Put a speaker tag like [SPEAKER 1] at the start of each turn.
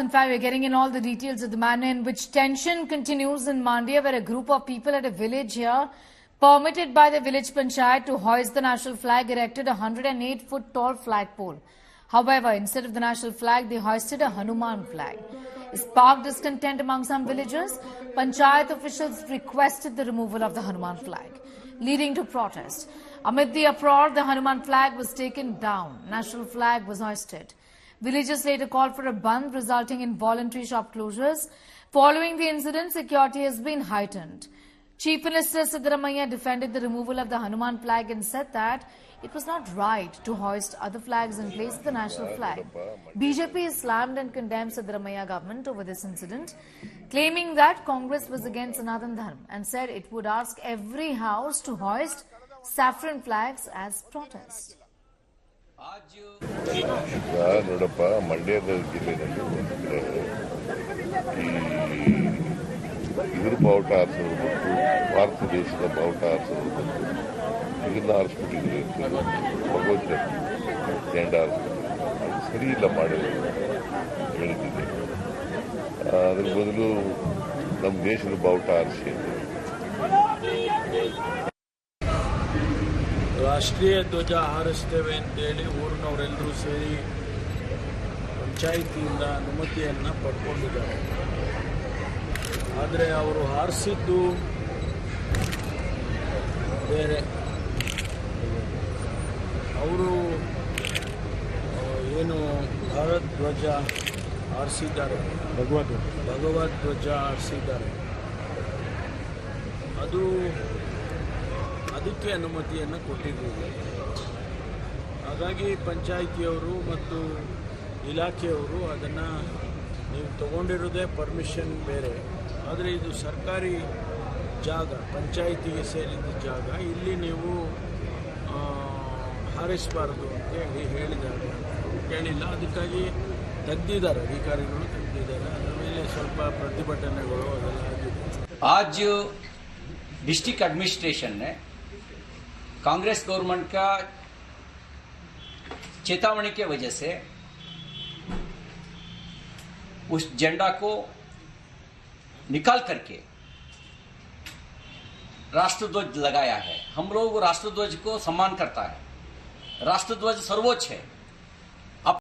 [SPEAKER 1] In fact, we're getting in all the details of the manner in which tension continues in Mandya, where a group of people at a village here, permitted by the village panchayat to hoist the national flag, erected a 108-foot tall flagpole. However, instead of the national flag, they hoisted a Hanuman flag. It sparked discontent among some villagers. Panchayat officials requested the removal of the Hanuman flag, leading to protest. Amid the uproar, the Hanuman flag was taken down. National flag was hoisted. Villagers later called for a bandh, resulting in voluntary shop closures. Following the incident, security has been heightened. Chief Minister Siddaramaiah defended the removal of the Hanuman flag and said that it was not right to hoist other flags in place of the national flag. BJP slammed and condemned Siddaramaiah government over this incident, claiming that Congress was against Sanatan Dharma and said it would ask every house to hoist saffron flags as protest.
[SPEAKER 2] ನೋಡಪ್ಪ ಮಂಡ್ಯದ ಜಿಲ್ಲೆಯಲ್ಲಿ ಒಂದು ಕಡೆ ಇದ್ರ ಬಾವುಟ ಹಾರಿಸೋದು ಮತ್ತು ಭಾರತ ದೇಶದ ಬಾವುಟ ಹಾರಿಸೋದು ಮತ್ತು ಇದನ್ನ ಹಾರಿಸ್ಬಿಟ್ಟಿದ್ರು ಭಗವದ್ ಜೆಂಡ ಹಾರಿಸ್ಬಿಟ್ಟಿದ್ರು ಅದು ಸರಿ ಇಲ್ಲ ಮಾಡಿದ್ರು ಹೇಳಿದ್ದೀನಿ. ಅದ್ರ ಬದಲು ನಮ್ಮ ದೇಶದ ಬಾವುಟ ಹಾರಿಸಿ ಅಂತ
[SPEAKER 3] ರಾಷ್ಟ್ರೀಯ ಧ್ವಜ ಹಾರಿಸ್ತೇವೆ ಅಂತೇಳಿ ಊರಿನವರೆಲ್ಲರೂ ಸೇರಿ ಪಂಚಾಯಿತಿಯಿಂದ ಅನುಮತಿಯನ್ನು ಪಡ್ಕೊಂಡಿದ್ದಾರೆ. ಆದರೆ ಅವರು ಹಾರಿಸಿದ್ದು ಬೇರೆ. ಅವರು ಏನು ಭಾರತ್ ಧ್ವಜ ಹಾರಿಸಿದ್ದಾರೆ, ಭಗವದ್ ಧ್ವಜ ಹಾರಿಸಿದ್ದಾರೆ, ಅದಕ್ಕೆ ಅನುಮತಿಯನ್ನು ಕೊಟ್ಟಿದ್ದೀವಿ. ಹಾಗಾಗಿ ಪಂಚಾಯಿತಿಯವರು ಮತ್ತು ಇಲಾಖೆಯವರು ಅದನ್ನು ನೀವು ತಗೊಂಡಿರೋದೇ ಪರ್ಮಿಷನ್ ಬೇರೆ, ಆದರೆ ಇದು ಸರ್ಕಾರಿ ಜಾಗ, ಪಂಚಾಯಿತಿಗೆ ಸೇರಿದ ಜಾಗ, ಇಲ್ಲಿ ನೀವು ಹಾರಿಸಬಾರ್ದು ಅಂತೇಳಿ ಹೇಳಿದ್ದಾರೆ. ಕೇಳಿಲ್ಲ, ಅದಕ್ಕಾಗಿ ತೆಗೆದಿದ್ದಾರೆ, ಅಧಿಕಾರಿಗಳು ತೆಗೆದಿದ್ದಾರೆ. ಅದರ ಮೇಲೆ ಸ್ವಲ್ಪ ಪ್ರತಿಭಟನೆಗಳು ಅದೆಲ್ಲ ಆಗಿದೆ.
[SPEAKER 4] आज डिस्ट्रिक्ट एडमिनिस्ट्रेशन ने कांग्रेस गवर्नमेंट का चेतावनी के वजह से उस झंडा को निकाल करके राष्ट्रध्वज लगाया है. हम लोग राष्ट्रध्वज को सम्मान करता है. राष्ट्रध्वज सर्वोच्च है.